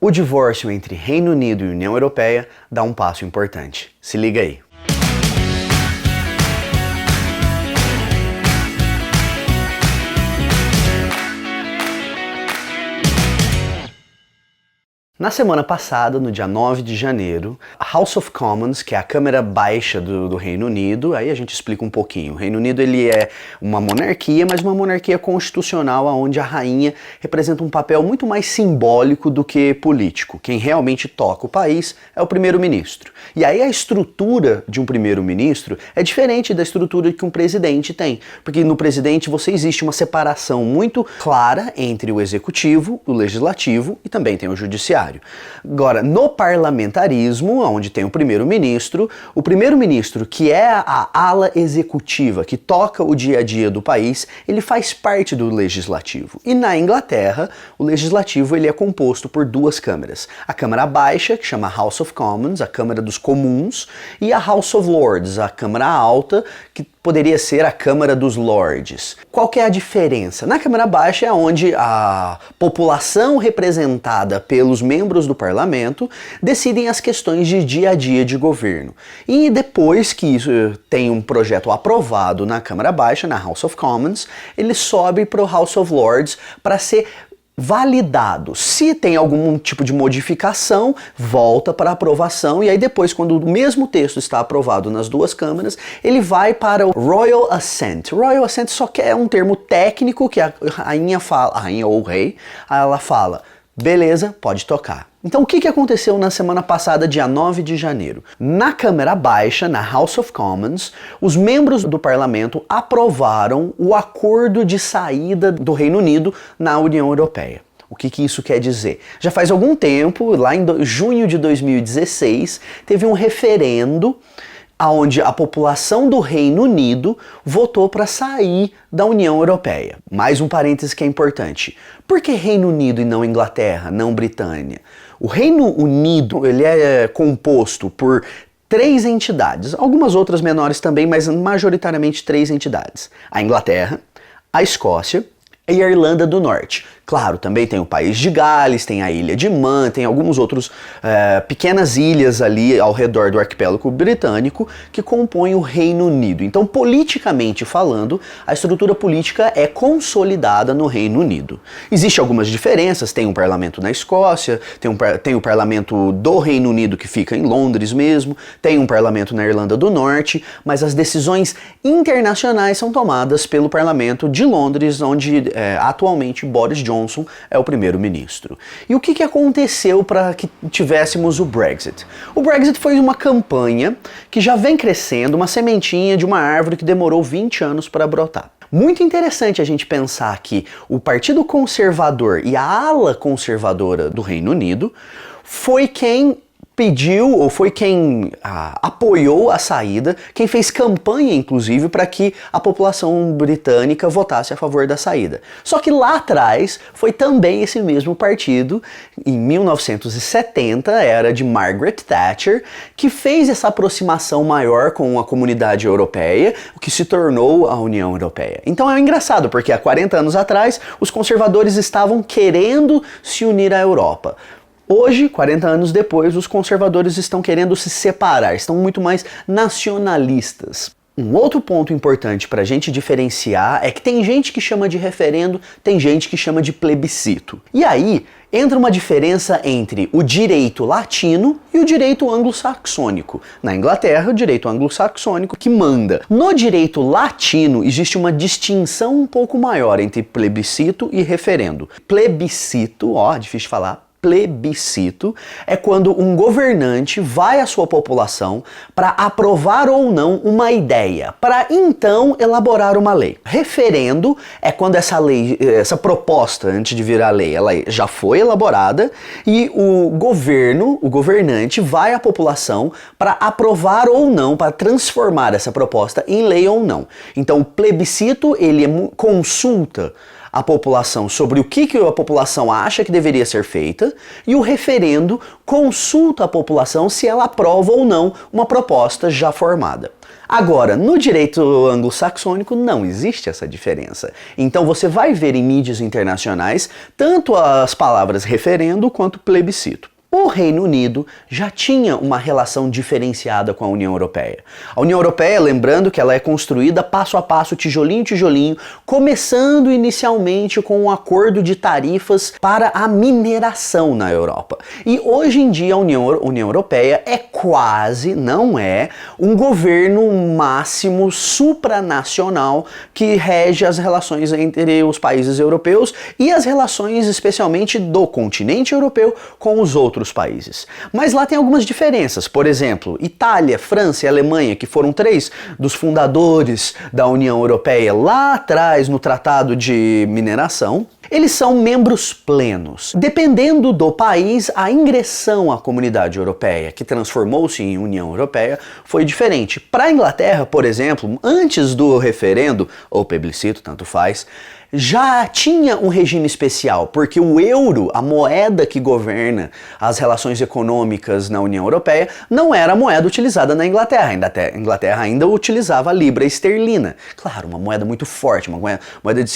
O divórcio entre Reino Unido e União Europeia dá um passo importante. Se liga aí. Na semana passada, no dia 9 de janeiro, a House of Commons, que é a Câmara Baixa do Reino Unido, aí a gente explica um pouquinho. O Reino Unido ele é uma monarquia, mas uma monarquia constitucional onde a rainha representa um papel muito mais simbólico do que político. Quem realmente toca o país é o primeiro-ministro. E aí a estrutura de um primeiro-ministro é diferente da estrutura que um presidente tem, porque no presidente existe uma separação muito clara entre o executivo, o legislativo e também tem o judiciário. Agora, no parlamentarismo, onde tem o primeiro-ministro, que é a ala executiva, que toca o dia a dia do país, ele faz parte do legislativo. E na Inglaterra, o legislativo ele é composto por duas câmaras. A Câmara Baixa, que chama House of Commons, a Câmara dos Comuns, e a House of Lords, a Câmara Alta, que poderia ser a Câmara dos Lordes. Qual que é a diferença? Na Câmara Baixa é onde a população representada pelos membros do parlamento decidem as questões de dia a dia de governo. E depois que isso tem um projeto aprovado na Câmara Baixa, na House of Commons, ele sobe para o House of Lords para ser validado. Se tem algum tipo de modificação, volta para aprovação e aí depois, quando o mesmo texto está aprovado nas duas câmaras, ele vai para o Royal Assent. Royal Assent só que é um termo técnico que a rainha fala, a rainha ou o rei, ela fala, beleza, pode tocar. Então o que aconteceu na semana passada, dia 9 de janeiro? Na Câmara Baixa, na House of Commons, os membros do parlamento aprovaram o acordo de saída do Reino Unido na União Europeia. O que isso quer dizer? Já faz algum tempo, lá em junho de 2016, teve um referendo onde a população do Reino Unido votou para sair da União Europeia. Mais um parêntese que é importante. Por que Reino Unido e não Inglaterra, não Britânia? O Reino Unido ele é composto por 3 entidades, algumas outras menores também, mas majoritariamente 3 entidades. A Inglaterra, a Escócia e a Irlanda do Norte. Claro, também tem o País de Gales, tem a Ilha de Man, tem alguns outros pequenas ilhas ali ao redor do arquipélago britânico que compõem o Reino Unido. Então, politicamente falando, a estrutura política é consolidada no Reino Unido. Existem algumas diferenças, tem um parlamento na Escócia, tem o parlamento do Reino Unido que fica em Londres mesmo, tem um parlamento na Irlanda do Norte, mas as decisões internacionais são tomadas pelo parlamento de Londres, onde atualmente Boris Johnson é o primeiro-ministro. E o que aconteceu para que tivéssemos o Brexit? O Brexit foi uma campanha que já vem crescendo, uma sementinha de uma árvore que demorou 20 anos para brotar. Muito interessante a gente pensar que o Partido Conservador e a ala conservadora do Reino Unido foi quem pediu, ou foi quem apoiou a saída, quem fez campanha, inclusive, para que a população britânica votasse a favor da saída. Só que lá atrás foi também esse mesmo partido, em 1970, era de Margaret Thatcher, que fez essa aproximação maior com a comunidade europeia, o que se tornou a União Europeia. Então é engraçado, porque há 40 anos atrás, os conservadores estavam querendo se unir à Europa. Hoje, 40 anos depois, os conservadores estão querendo se separar, estão muito mais nacionalistas. Um outro ponto importante para a gente diferenciar é que tem gente que chama de referendo, tem gente que chama de plebiscito. E aí entra uma diferença entre o direito latino e o direito anglo-saxônico. Na Inglaterra, o direito anglo-saxônico que manda. No direito latino existe uma distinção um pouco maior entre plebiscito e referendo. Plebiscito, difícil de falar. Plebiscito é quando um governante vai à sua população para aprovar ou não uma ideia, para então elaborar uma lei. Referendo é quando essa lei, essa proposta, antes de virar lei, ela já foi elaborada e o governante vai à população para aprovar ou não, para transformar essa proposta em lei ou não. Então o plebiscito, ele consulta a população sobre o que a população acha que deveria ser feita, e o referendo consulta a população se ela aprova ou não uma proposta já formada. Agora, no direito anglo-saxônico não existe essa diferença. Então você vai ver em mídias internacionais tanto as palavras referendo quanto plebiscito. O Reino Unido já tinha uma relação diferenciada com a União Europeia. A União Europeia, lembrando que ela é construída passo a passo, tijolinho a tijolinho, começando inicialmente com um acordo de tarifas para a mineração na Europa. E hoje em dia a União Europeia é quase, não é, um governo máximo supranacional que rege as relações entre os países europeus e as relações especialmente do continente europeu com os outros países. Mas lá tem algumas diferenças. Por exemplo, Itália, França e Alemanha, que foram 3 dos fundadores da União Europeia lá atrás no Tratado de Mineração, eles são membros plenos. Dependendo do país, a ingressão à Comunidade Europeia, que transformou-se em União Europeia, foi diferente. Para a Inglaterra, por exemplo, antes do referendo, ou plebiscito, tanto faz, já tinha um regime especial, porque o euro, a moeda que governa as relações econômicas na União Europeia, não era a moeda utilizada na Inglaterra. A Inglaterra ainda utilizava a libra esterlina. Claro, uma moeda muito forte, uma moeda de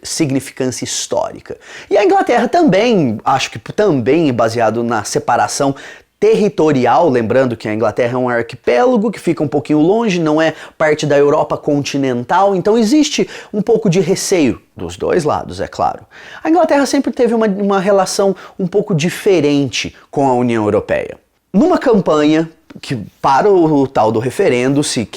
significância histórica. E a Inglaterra também, acho que também baseado na separação territorial, lembrando que a Inglaterra é um arquipélago que fica um pouquinho longe, não é parte da Europa continental, então existe um pouco de receio dos dois lados, é claro. A Inglaterra sempre teve uma relação um pouco diferente com a União Europeia. Numa campanha que para o tal do referendo, se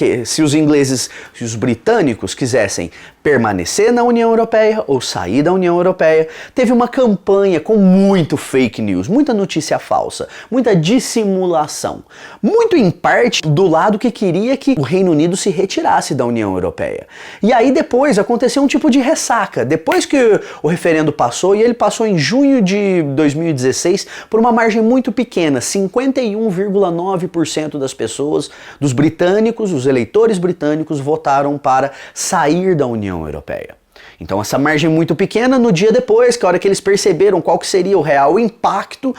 os ingleses, se os britânicos quisessem permanecer na União Europeia ou sair da União Europeia, teve uma campanha com muito fake news, muita notícia falsa, muita dissimulação, muito em parte do lado que queria que o Reino Unido se retirasse da União Europeia. E aí depois aconteceu um tipo de ressaca, depois que o referendo passou, e ele passou em junho de 2016 por uma margem muito pequena, 51,9% das pessoas, dos britânicos, os eleitores britânicos, votaram para sair da União Europeia. Então essa margem muito pequena, no dia depois, que a hora que eles perceberam qual que seria o real impacto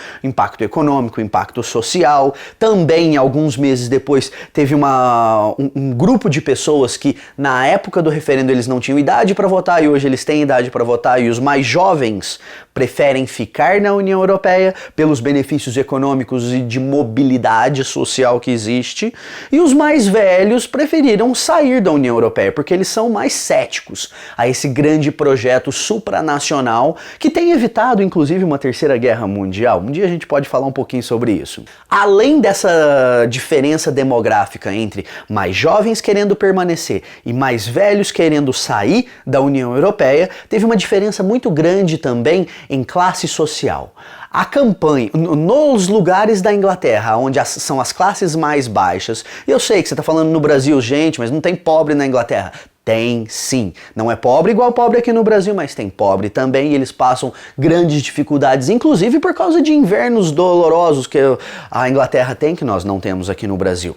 econômico, impacto social, também alguns meses depois teve um grupo de pessoas que na época do referendo eles não tinham idade para votar e hoje eles têm idade para votar, e os mais jovens preferem ficar na União Europeia pelos benefícios econômicos e de mobilidade social que existe, e os mais velhos preferiram sair da União Europeia porque eles são mais céticos a esse grande projeto supranacional que tem evitado inclusive uma terceira guerra mundial. Um dia a gente pode falar um pouquinho sobre isso. Além dessa diferença demográfica entre mais jovens querendo permanecer e mais velhos querendo sair da União Europeia, teve uma diferença muito grande também em classe social. A campanha, nos lugares da Inglaterra, onde são as classes mais baixas, eu sei que você está falando no Brasil, gente, mas não tem pobre na Inglaterra. Tem sim. Não é pobre igual pobre aqui no Brasil, mas tem pobre também, e eles passam grandes dificuldades, inclusive por causa de invernos dolorosos que a Inglaterra tem, que nós não temos aqui no Brasil.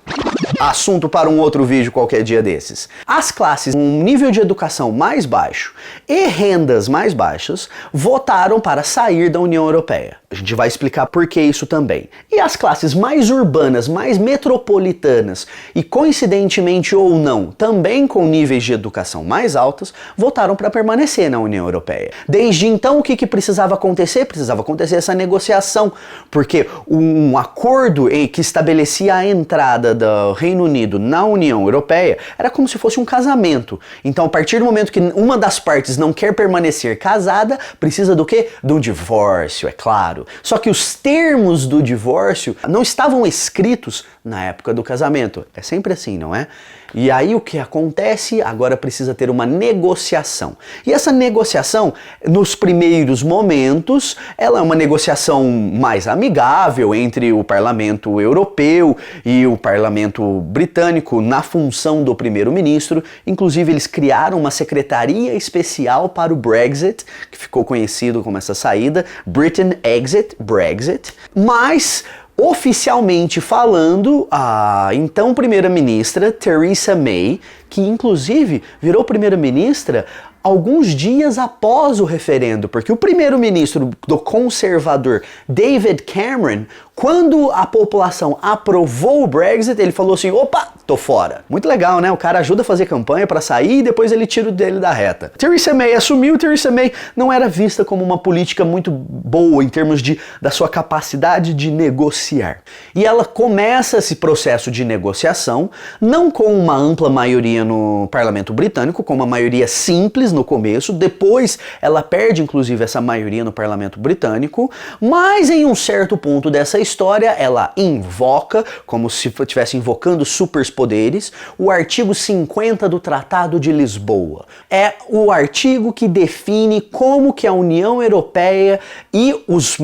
Assunto para um outro vídeo qualquer dia desses. As classes com um nível de educação mais baixo e rendas mais baixas votaram para sair da União Europeia. A gente vai explicar por que isso também. E as classes mais urbanas, mais metropolitanas e coincidentemente ou não, também com níveis de educação mais altas, votaram para permanecer na União Europeia. Desde então, o que precisava acontecer? Precisava acontecer essa negociação, porque um acordo que estabelecia a entrada do Reino Unido na União Europeia era como se fosse um casamento. Então, a partir do momento que uma das partes não quer permanecer casada, precisa do quê? De um divórcio, é claro. Só que os termos do divórcio não estavam escritos na época do casamento. É sempre assim, não é? E aí o que acontece? Agora precisa ter uma negociação. E essa negociação, nos primeiros momentos, ela é uma negociação mais amigável entre o Parlamento Europeu e o Parlamento Britânico na função do primeiro-ministro. Inclusive eles criaram uma secretaria especial para o Brexit, que ficou conhecido como essa saída, Britain Exit, Brexit. Mas oficialmente falando, a então primeira-ministra Theresa May, que inclusive virou primeira-ministra alguns dias após o referendo, porque o primeiro-ministro do conservador David Cameron, quando a população aprovou o Brexit, ele falou assim, opa, tô fora. Muito legal, né? O cara ajuda a fazer campanha para sair e depois ele tira o dele da reta. Theresa May assumiu. Theresa May não era vista como uma política muito boa em termos da sua capacidade de negociar. E ela começa esse processo de negociação, não com uma ampla maioria no parlamento britânico, com uma maioria simples no começo, depois ela perde inclusive essa maioria no parlamento britânico, mas em um certo ponto dessa história, ela invoca, como se estivesse invocando superpoderes, o artigo 50 do Tratado de Lisboa. É o artigo que define como que a União Europeia e os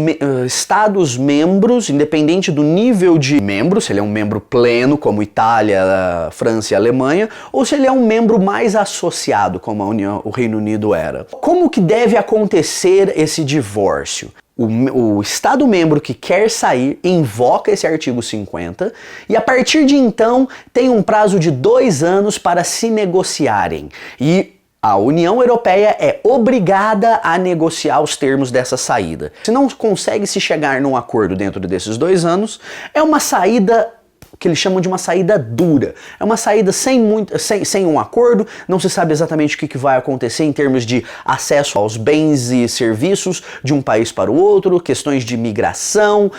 Estados-membros, independente do nível de membro, se ele é um membro pleno, como Itália, França e Alemanha, ou se ele é um membro mais associado, como o Reino Unido era. Como que deve acontecer esse divórcio? O Estado-membro que quer sair invoca esse artigo 50 e a partir de então tem um prazo de 2 anos para se negociarem. E a União Europeia é obrigada a negociar os termos dessa saída. Se não consegue se chegar num acordo dentro desses 2 anos, é uma saída que eles chamam de uma saída dura. É uma saída sem um acordo, não se sabe exatamente o que vai acontecer em termos de acesso aos bens e serviços de um país para o outro, questões de migração,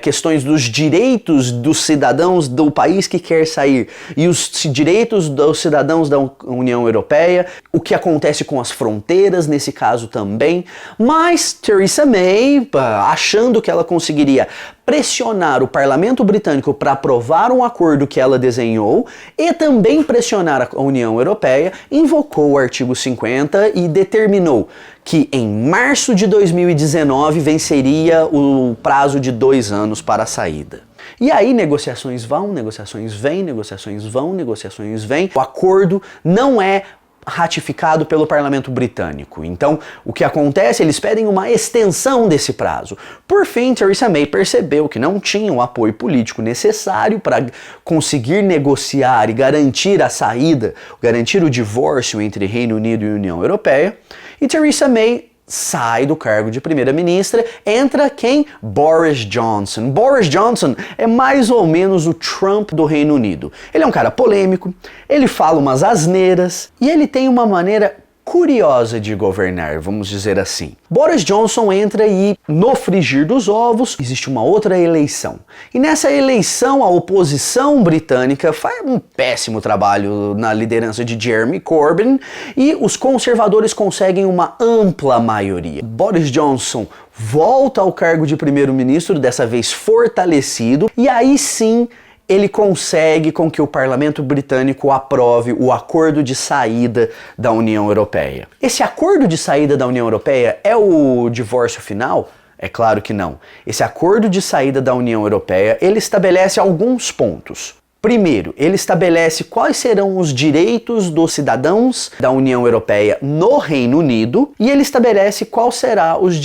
questões dos direitos dos cidadãos do país que quer sair e os direitos dos cidadãos da União Europeia, o que acontece com as fronteiras nesse caso também. Mas Theresa May, achando que ela conseguiria pressionar o parlamento britânico para aprovar um acordo que ela desenhou e também pressionar a União Europeia, invocou o artigo 50 e determinou que em março de 2019 venceria o prazo de 2 anos para a saída. E aí negociações vão, negociações vêm, negociações vão, negociações vêm. O acordo não é ratificado pelo parlamento britânico. Então, o que acontece? Eles pedem uma extensão desse prazo. Por fim, Theresa May percebeu que não tinha o apoio político necessário para conseguir negociar e garantir a saída, garantir o divórcio entre Reino Unido e União Europeia. E Theresa May sai do cargo de primeira-ministra, entra quem? Boris Johnson. Boris Johnson é mais ou menos o Trump do Reino Unido. Ele é um cara polêmico, ele fala umas asneiras e ele tem uma maneira curiosa de governar, vamos dizer assim. Boris Johnson entra e, no frigir dos ovos, existe uma outra eleição. E nessa eleição, a oposição britânica faz um péssimo trabalho na liderança de Jeremy Corbyn e os conservadores conseguem uma ampla maioria. Boris Johnson volta ao cargo de primeiro-ministro, dessa vez fortalecido, e aí sim ele consegue com que o parlamento britânico aprove o acordo de saída da União Europeia. Esse acordo de saída da União Europeia é o divórcio final? É claro que não. Esse acordo de saída da União Europeia, ele estabelece alguns pontos. Primeiro, ele estabelece quais serão os direitos dos cidadãos da União Europeia no Reino Unido e ele estabelece quais serão os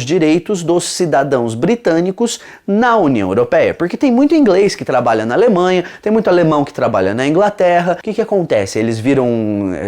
direitos dos cidadãos britânicos na União Europeia. Porque tem muito inglês que trabalha na Alemanha, tem muito alemão que trabalha na Inglaterra. O que acontece? Eles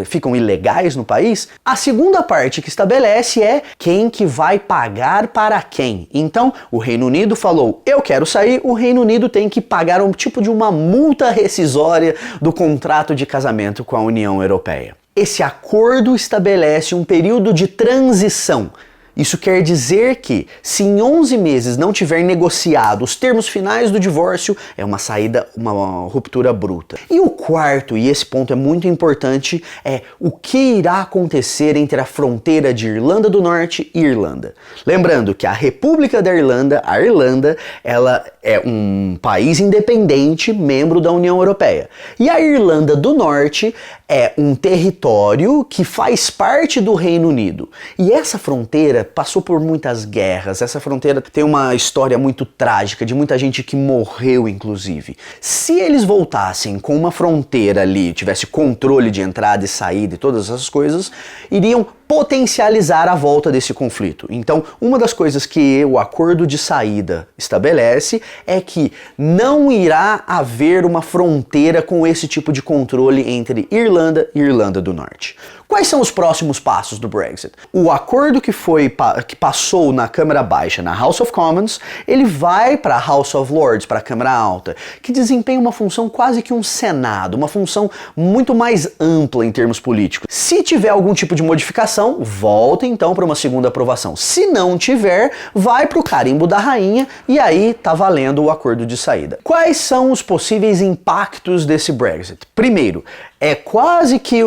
ficam ilegais no país? A segunda parte que estabelece é quem que vai pagar para quem. Então, o Reino Unido falou, eu quero sair, o Reino Unido tem que pagar um tipo de uma multa rescisória do contrato de casamento com a União Europeia. Esse acordo estabelece um período de transição. Isso quer dizer que, se em 11 meses não tiver negociado os termos finais do divórcio, é uma saída, uma ruptura bruta. E o quarto, e esse ponto é muito importante, é o que irá acontecer entre a fronteira de Irlanda do Norte e Irlanda. Lembrando que a República da Irlanda, a Irlanda, ela é um país independente, membro da União Europeia. E a Irlanda do Norte é um território que faz parte do Reino Unido. E essa fronteira passou por muitas guerras, essa fronteira tem uma história muito trágica, de muita gente que morreu, inclusive. Se eles voltassem com uma fronteira ali, tivesse controle de entrada e saída e todas essas coisas, iriam potencializar a volta desse conflito. Então, uma das coisas que o acordo de saída estabelece é que não irá haver uma fronteira com esse tipo de controle entre Irlanda e Irlanda do Norte. Quais são os próximos passos do Brexit? O acordo que passou na Câmara Baixa, na House of Commons, ele vai para a House of Lords, para a Câmara Alta, que desempenha uma função quase que um Senado, uma função muito mais ampla em termos políticos. Se tiver algum tipo de modificação, volta então para uma segunda aprovação. Se não tiver, vai para o carimbo da rainha e aí tá valendo o acordo de saída. Quais são os possíveis impactos desse Brexit? Primeiro, é quase que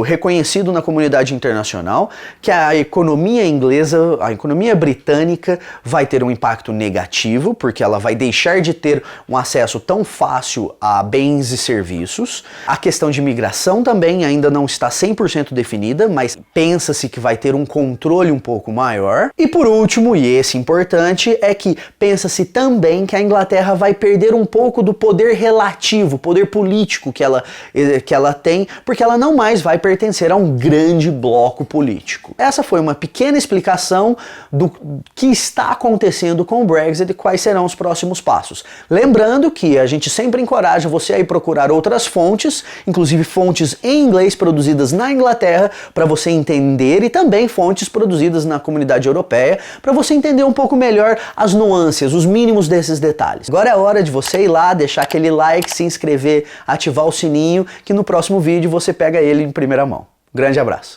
reconhecido na comunidade internacional que a economia inglesa, a economia britânica vai ter um impacto negativo, porque ela vai deixar de ter um acesso tão fácil a bens e serviços. A questão de imigração também ainda não está 100% definida, mas pensa-se que vai ter um controle um pouco maior. E por último, e esse importante, é que pensa-se também que a Inglaterra vai perder um pouco do poder relativo, poder político que ela tem, porque ela não mais vai pertencer a um grande bloco político. Essa foi uma pequena explicação do que está acontecendo com o Brexit e quais serão os próximos passos. Lembrando que a gente sempre encoraja você a ir procurar outras fontes, inclusive fontes em inglês produzidas na Inglaterra, para você entender, e também fontes produzidas na comunidade europeia, para você entender um pouco melhor as nuances, os mínimos desses detalhes. Agora é hora de você ir lá, deixar aquele like, se inscrever, ativar o sininho, que no próximo vídeo você pega ele em primeira mão. Grande abraço!